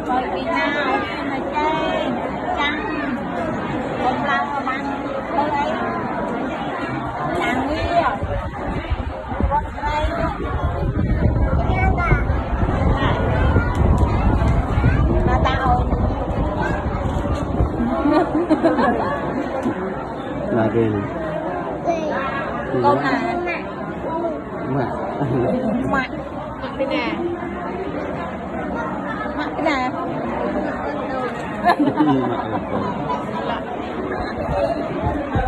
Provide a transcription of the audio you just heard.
Bởi vì nào mà chơi trăng không lâu mà mang thôi ấy làm đi con đây là tao là gì con này mà mặt cái nè mặt cái nè mà